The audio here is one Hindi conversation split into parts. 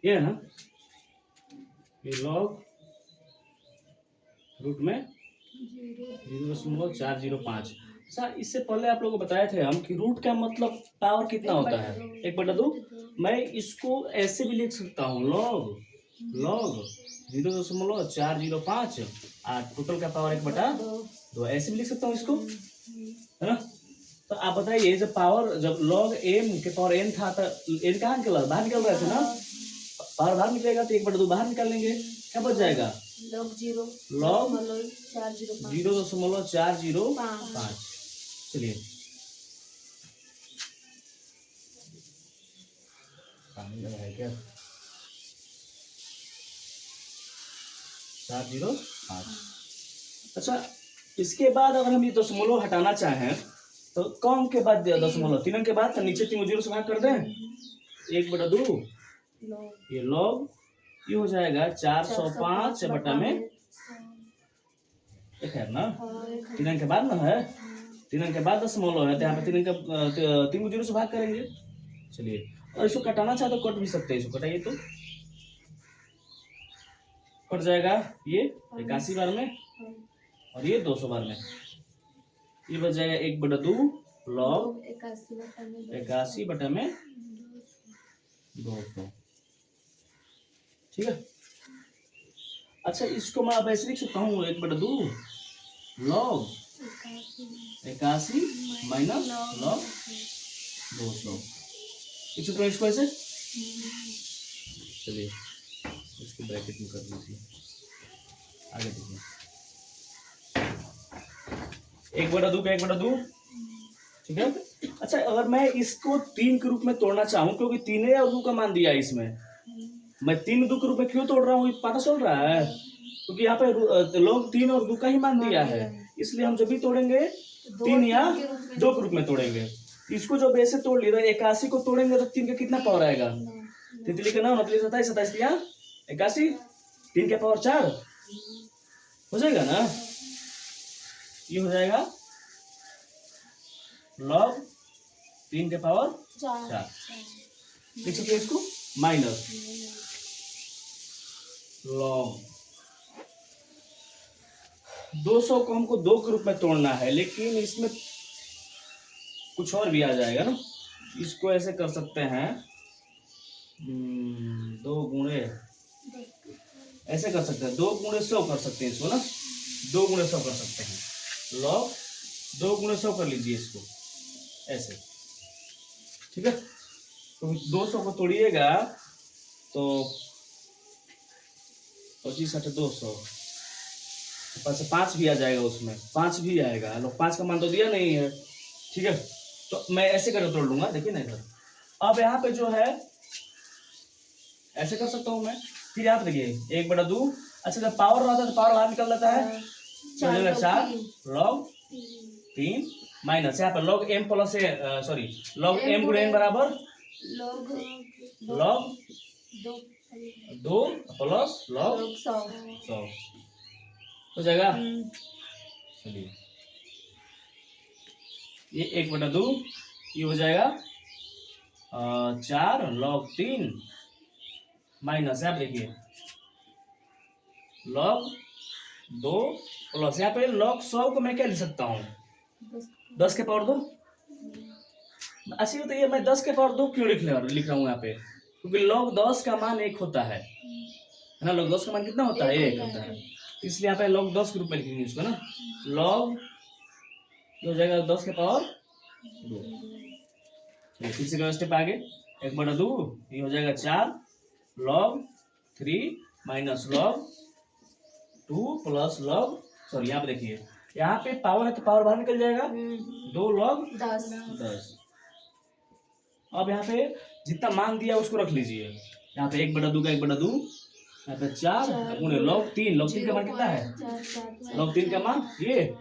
ये है ना, ये लॉग रूट में 0.405। अच्छा, इससे पहले आप लोगों को बताए थे हम कि रूट का मतलब पावर कितना होता है, 1/2। मैं इसको ऐसे भी लिख सकता हूँ, लॉग 0.405 और टोटल का पावर 1/2, ऐसे भी लिख सकता हूँ इसको, है ना। तो आप बताइए, जब पावर, जब लॉग एम के पावर एन था तो एन कहाँ निकल, बाहर निकल रहे थे ना, पावर बाहर निकलेगा तो 1/2 बाहर निकाल लेंगे, क्या बच जाएगा, लॉग 0.405। चलिए, पानी लगा है क्या, 405। अच्छा, इसके बाद अगर हम ये दशमलव हटाना चाहें तो कौन के बाद दशमलव, 3 के बाद, तो नीचे 3 0 से भाग कर दें, 1/2, ये लॉग, ये हो जाएगा 405 बटा में एक है ना, 3 के बाद ना है, 3 के बाद दशमलव है, तो यहाँ पे 3 को 0 से भाग करेंगे। चलिए, और इसको कटाना चाहे तो कट भी सकते हैं, इसको कटाइए तो कट जाएगा, ये 81 बार में और ये 200 बार में, ये बच जाएगा 1/2 लॉग 81 बटा में 200। ठीक है। अच्छा, इसको मैं अब ऐसे लिख सकता हूँ, 1/2 लॉग 81 माइनस लॉग 200, लिख सकते हैं इसको ऐसे। चलिए, इसको ब्रैकेट में कर दीजिए, आगे देखिए, 1/2 का 1/2, ठीक है। अच्छा, अगर मैं इसको 3 के रूप में तोड़ना चाहूँ, क्योंकि 3 और 2 का मान दिया है इसमें, मैं 3 2 के रूप में क्यों तोड़ रहा हूँ, पता चल रहा है, क्योंकि यहाँ पे लोग 3 और 2 का ही मान दिया है, इसलिए हम जब भी तोड़ेंगे 3 या 2 के रूप में तोड़ेंगे। इसको जब ऐसे तोड़ लिया, 81 को तोड़ेंगे तो 3 का कितना पावर आएगा, तितली का 9, 29, 27, 27 या 81, 3 के पावर 4 हो जाएगा ना, ये हो जाएगा लॉग 3 के पावर 4, लिख सकते हैं इसको, माइनस लॉग 200 को हमको 2 के रूप में तोड़ना है, लेकिन इसमें कुछ और भी आ जाएगा ना, इसको ऐसे कर सकते हैं, 2 गुणे, ऐसे कर सकते हैं, 2 गुणे 100 कर सकते हैं इसको ना, 2 गुणे 100 कर सकते हैं, लॉग 2 गुणे 100 कर लीजिए इसको ऐसे, ठीक है। तो 200 को तोड़िएगा तो 25 8 200, 5 भी आ जाएगा, उसमें 5 भी आएगा, लोग 5 का मान तो दिया नहीं है, ठीक है। तो मैं ऐसे करके तोड़ लूंगा, देखिए ना इधर, अब यहाँ पे जो है ऐसे कर सकता हूँ मैं, फिर यहाँ पे देखिए 1/2, अच्छा जब पावर रहता है तो पावर बाहर निकल जाता है, 4 लॉग 3 माइनस यहाँ पर log M plus sorry log M गुणे एन बराबर लॉग 2 प्लस लॉग 100 हो जाएगा। चलिए, ये 1/2, ये हो जाएगा 4 लॉग 3 माइनस, यहाँ पे देखिए लॉग 2 प्लस, यहाँ पे लॉग 100 को मैं क्या लिख सकता हूँ, 10 के पावर 2। अच्छी बात ये, मैं 10 के पावर 2 क्यों लिख रहा हूँ यहाँ पे, क्योंकि लॉग 10 का मान 1 होता है ना, लॉग 10 का मान कितना होता है, 1 होता है, इसलिए यहाँ पे लॉग 10 के रूप में लिखेंगे इसको ना, लॉग हो जाएगा 10 के पावर 2। फिर से स्टेप आगे, 1/2, ये हो जाएगा 4 log 3 minus log 2 plus log, sorry यहाँ पे देखिए, यहाँ पे पावर है तो पावर बाहर निकल जाएगा, 2 लॉग 10। अब यहाँ पे जितना मान दिया उसको रख लीजिए, यहाँ पे 1/2 का 1/2, यहाँ पे 4 गुणे लॉग 3, लॉग 3 का मान कितना है, लॉग 3 का मान ये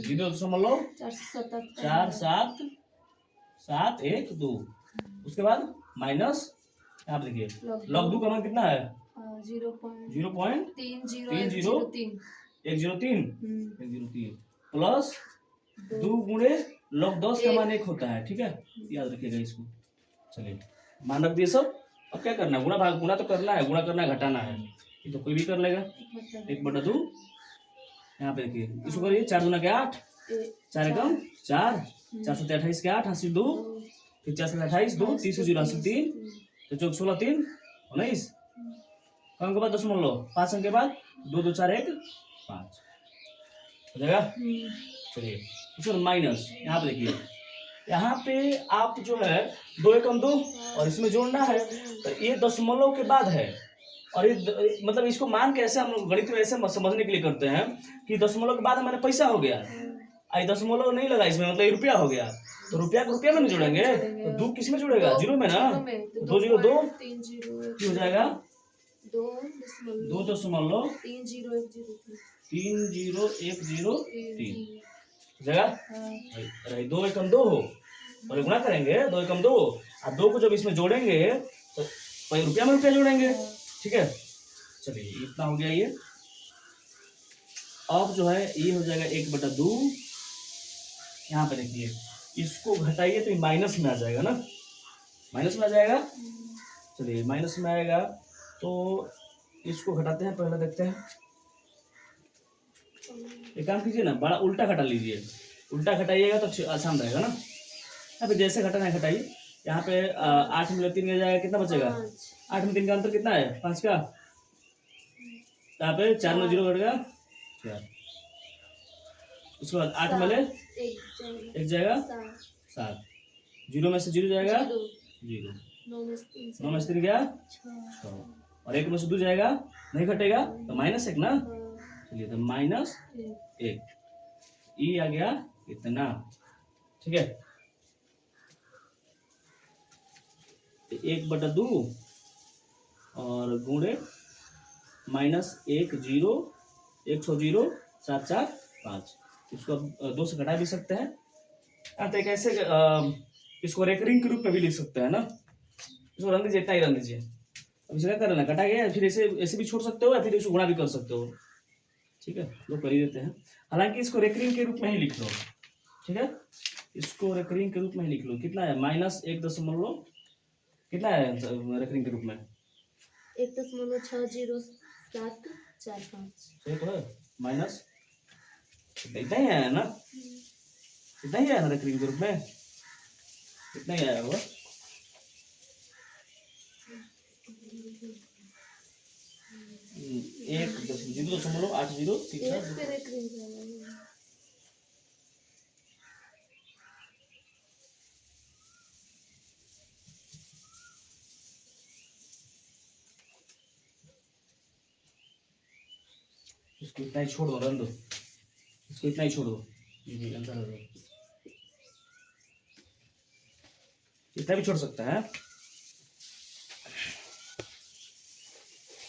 0.4772, उसके बाद माइनस, यहाँ पे देखिए लॉग 2 का मान कितना है, 0.303103 प्लस 2 गुणे लॉग 10 का मान 1 होता है, ठीक है, याद रखिएगा इसको। चलिए, मान रख दिए सब। अब क्या करना है, गुणा भाग, गुणा तो करना है, गुणा करना है, घटाना है, ये तो कोई भी कर लेगा। 1/2 यहाँ पे देखिए, इसको करिए 4 दूना के 8, 4 एकम 4, 4 7 28 के 8, 80 2, फिर 4 7 28 2, 30 0 80 3, तो चौक 16 3 19, कम के बाद 5 अंक के बाद 2 2 4 1 5 हो जाएगा। चलिए इसको माइनस, यहाँ पे देखिए, यहाँ पे आप जो है 2 एकम 2 और इसमें जोड़ना है, तो ये दशमलव के बाद है, और ये मतलब इसको मान के ऐसे हम लोग गणित में ऐसे समझने के लिए करते हैं कि दशमलव के बाद हमारे पैसा हो गया, आई दशमलव नहीं लगा इसमें, मतलब ये रुपया हो गया, तो रुपया को रुपया में नहीं जोड़ेंगे, तो 2 किस में जुड़ेगा, 0 में ना, 2 0 2 हो जाएगा, 2.3010 जगह, अरे 2 एकम 2 हो, और गुणा करेंगे 2 एकम 2, और 2 को जब इसमें जोड़ेंगे तो पहले रुपया में रुपया जोड़ेंगे, ठीक है। चलिए इतना हो गया ये। अब जो है ये हो जाएगा 1/2, यहाँ पे देखिए, इसको घटाइए तो ये माइनस में आ जाएगा ना, माइनस में आ जाएगा। चलिए माइनस में आएगा तो इसको घटाते हैं, पहले देखते हैं, एक काम कीजिए ना, बड़ा उल्टा घटा लीजिए, उल्टा घटाइएगा तो आसान रहेगा ना। अब जैसे घटाना है घटाइए, यहाँ पे 8 में 3 का जाएगा, कितना बचेगा, 8 में 3 का अंतर कितना है, 5 का, यहाँ पे 4 में 0 घटेगा 4, उसके बाद 8 में ले 1 जाएगा 7, 0 में से 0 जाएगा 0, 9 में से 3 गया 6, और 1 में से 2 जाएगा, नहीं घटेगा तो -1 ना। चलिए तो -1, ये आ गया इतना, ठीक है। 1/2 और गुणे -1 0 100 0 7 4 5, इसको 2 से घटा भी सकते हैं, तो एक ऐसे इसको रेकरिंग के रूप में भी लिख सकते हैं ना, इसको रन दीजिए, इतना ही रन दीजिए। अब इसे क्या करना, घटा गया, फिर ऐसे ऐसे भी छोड़ सकते हो, या फिर इसको गुणा भी कर सकते हो, ठीक है, लोग कर ही देते हैं। हालांकि इसको रेकरिंग के रूप में ही लिख लो, ठीक है, इसको रेकरिंग के रूप में ही लिख लो। कितना है, -1 कितना है रेकरिंग के रूप में, 1.607545, सही तो है, माइनस इतना ही आया ना, इतना ही आया ना रेकरिंग के रूप में, इतना ही आया होगा। एक 0.8037 इसको इतना ही छोड़ दो, रन दो, इसको इतना ही छोड़ दो, इतना भी छोड़ सकता है।